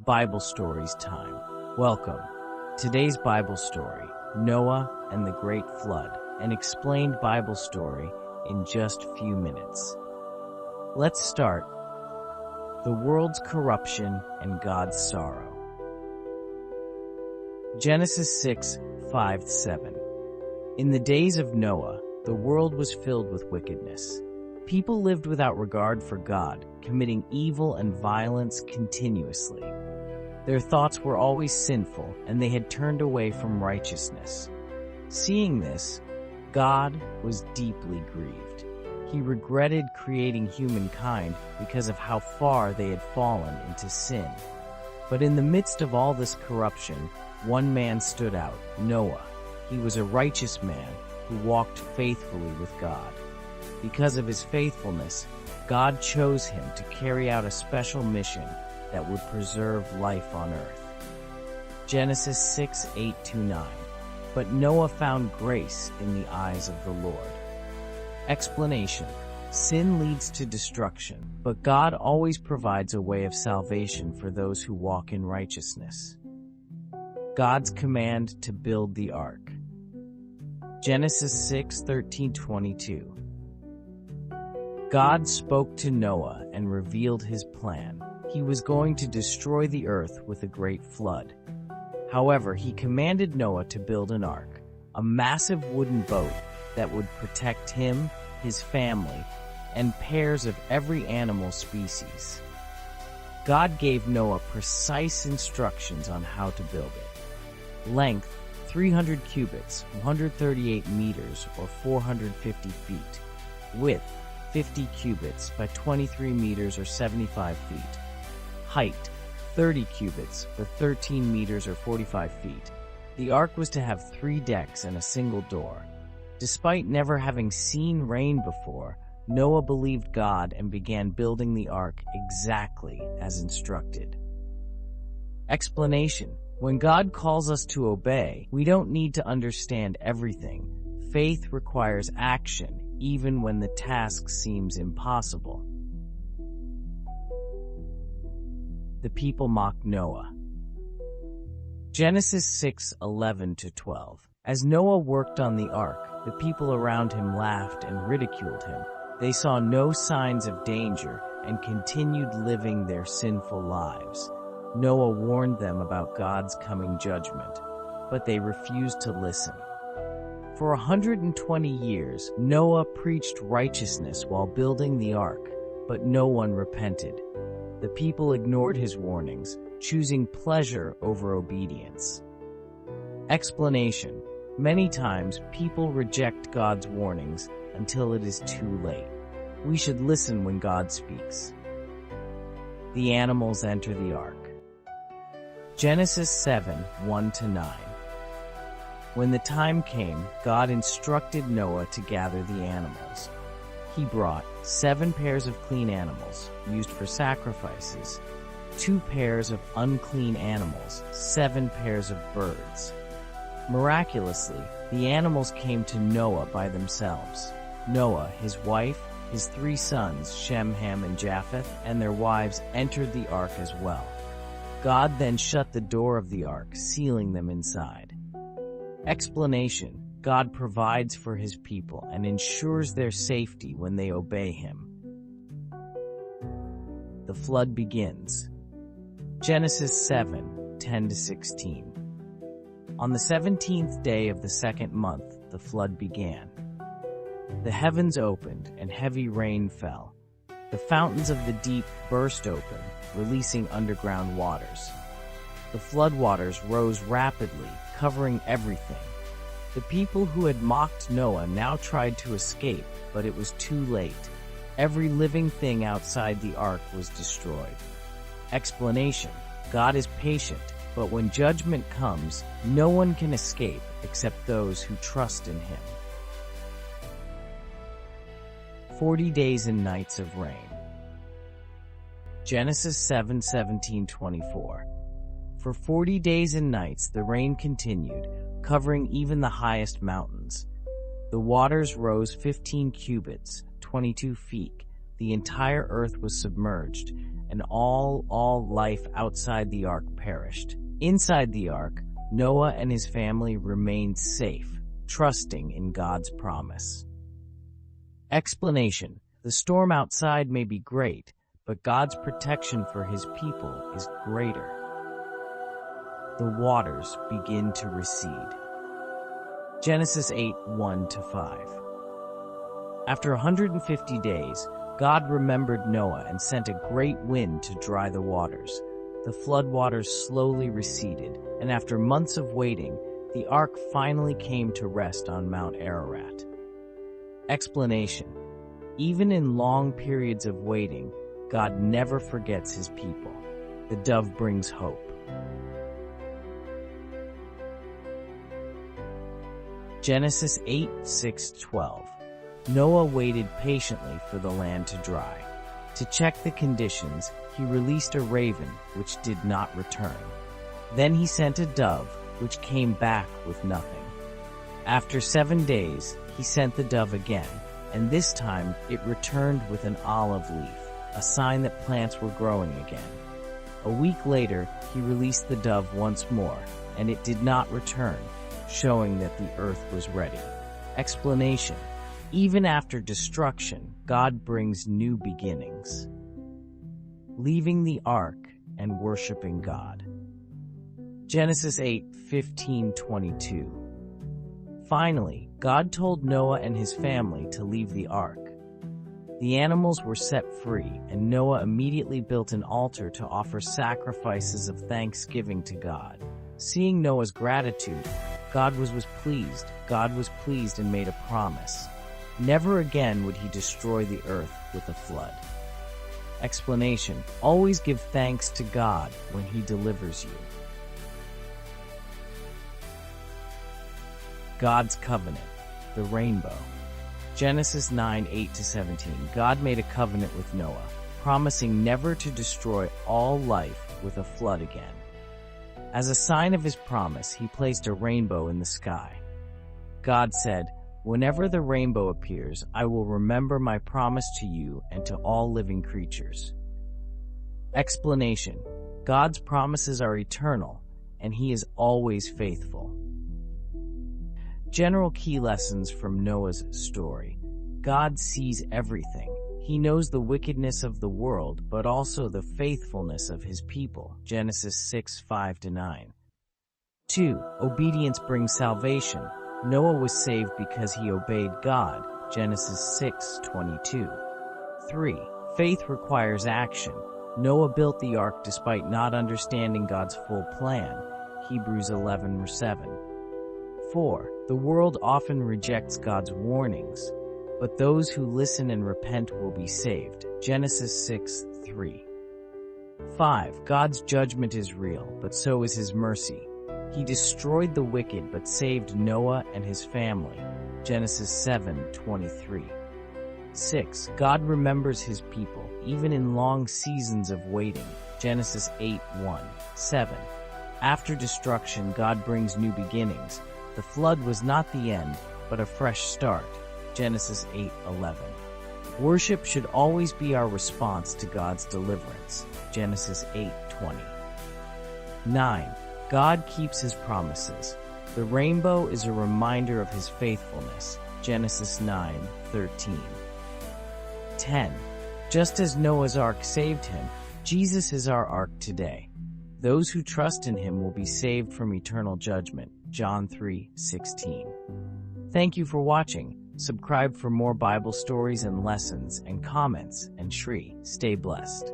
Bible Stories time. Welcome. Today's Bible story, Noah and the Great Flood, an explained Bible story in just a few minutes. Let's start. The world's corruption and God's sorrow. Genesis 6:5-7. In the days of Noah, the world was filled with wickedness. People lived without regard for God, committing evil and violence continuously. Their thoughts were always sinful, and they had turned away from righteousness. Seeing this, God was deeply grieved. He regretted creating humankind because of how far they had fallen into sin. But in the midst of all this corruption, one man stood out, Noah. He was a righteous man who walked faithfully with God. Because of his faithfulness, God chose him to carry out a special mission that would preserve life on earth. Genesis 6:8-9. But Noah found grace in the eyes of the Lord. Explanation: sin leads to destruction, but God always provides a way of salvation for those who walk in righteousness. God's command to build the ark. Genesis 6:13-22. God spoke to Noah and revealed his plan. He was going to destroy the earth with a great flood. However, he commanded Noah to build an ark, a massive wooden boat that would protect him, his family, and pairs of every animal species. God gave Noah precise instructions on how to build it. Length, 300 cubits, 138 meters, or 450 feet. Width, 50 cubits by 23 meters or 75 feet. Height, 30 cubits or 13 meters or 45 feet. The ark was to have 3 decks and a single door. Despite never having seen rain before, Noah believed God and began building the ark exactly as instructed. Explanation: when God calls us to obey, we don't need to understand everything. Faith requires action, even when the task seems impossible. The people mocked Noah. Genesis 6:11-12. As Noah worked on the ark, the people around him laughed and ridiculed him. They saw no signs of danger and continued living their sinful lives. Noah warned them about God's coming judgment, but they refused to listen. For 120 years, Noah preached righteousness while building the ark, but no one repented. The people ignored his warnings, choosing pleasure over obedience. Explanation: many times, people reject God's warnings until it is too late. We should listen when God speaks. The animals enter the ark. Genesis 7:1-9. When the time came, God instructed Noah to gather the animals. He brought 7 pairs of clean animals, used for sacrifices, 2 pairs of unclean animals, 7 pairs of birds. Miraculously, the animals came to Noah by themselves. Noah, his wife, his 3 sons, Shem, Ham, and Japheth, and their wives entered the ark as well. God then shut the door of the ark, sealing them inside. Explanation: God provides for his people and ensures their safety when they obey him. The flood begins. Genesis 7:10-16. On the 17th day of the second month, the flood began. The heavens opened and heavy rain fell. The fountains of the deep burst open, releasing underground waters. The floodwaters rose rapidly, covering everything. The people who had mocked Noah now tried to escape, but it was too late. Every living thing outside the ark was destroyed. Explanation: God is patient, but when judgment comes, no one can escape except those who trust in him. 40 days and nights of rain. Genesis 7:17-24. For 40 days and nights the rain continued, covering even the highest mountains. The waters rose 15 cubits, 22 feet. The entire earth was submerged, and all life outside the ark perished. Inside the ark, Noah and his family remained safe, trusting in God's promise. Explanation: the storm outside may be great, but God's protection for his people is greater. The waters begin to recede. Genesis 8:1-5. After 150 days, God remembered Noah and sent a great wind to dry the waters. The floodwaters slowly receded, and after months of waiting, the ark finally came to rest on Mount Ararat. Explanation: even in long periods of waiting, God never forgets his people. The dove brings hope. Genesis 8:6-12. Noah waited patiently for the land to dry. To check the conditions, he released a raven, which did not return. Then he sent a dove, which came back with nothing. After 7 days, he sent the dove again, and this time it returned with an olive leaf, a sign that plants were growing again. A week later, he released the dove once more, and it did not return, showing that the earth was ready. Explanation: even after destruction, God brings new beginnings. Leaving the ark and worshiping God. Genesis 8:15-22. Finally, God told Noah and his family to leave the ark. The animals were set free, and Noah immediately built an altar to offer sacrifices of thanksgiving to God. Seeing Noah's gratitude, God was pleased and made a promise. Never again would he destroy the earth with a flood. Explanation: always give thanks to God when he delivers you. God's covenant, the rainbow. Genesis 9:8-17. God made a covenant with Noah, promising never to destroy all life with a flood again. As a sign of his promise, he placed a rainbow in the sky. God said, "Whenever the rainbow appears, I will remember my promise to you and to all living creatures." Explanation: God's promises are eternal, and he is always faithful. General key lessons from Noah's story. God sees everything. He knows the wickedness of the world, but also the faithfulness of his people. Genesis 6:5-9. 2. Obedience brings salvation. Noah was saved because he obeyed God. Genesis 6:22. 3. Faith requires action. Noah built the ark despite not understanding God's full plan. Hebrews 11:7. 4. The world often rejects God's warnings, but those who listen and repent will be saved. Genesis 6:3. 5. God's judgment is real, but so is his mercy. He destroyed the wicked but saved Noah and his family. Genesis 7:23. 6. God remembers his people, even in long seasons of waiting. Genesis 8:1-7. After destruction, God brings new beginnings. The flood was not the end, but a fresh start. Genesis 8:11. Worship should always be our response to God's deliverance. Genesis 8:20. 9. God keeps his promises. The rainbow is a reminder of his faithfulness. Genesis 9:13. 10. Just as Noah's ark saved him, Jesus is our ark today. Those who trust in him will be saved from eternal judgment. John 3:16. Thank you for watching. Subscribe for more Bible stories and lessons and comments, and Shri, stay blessed.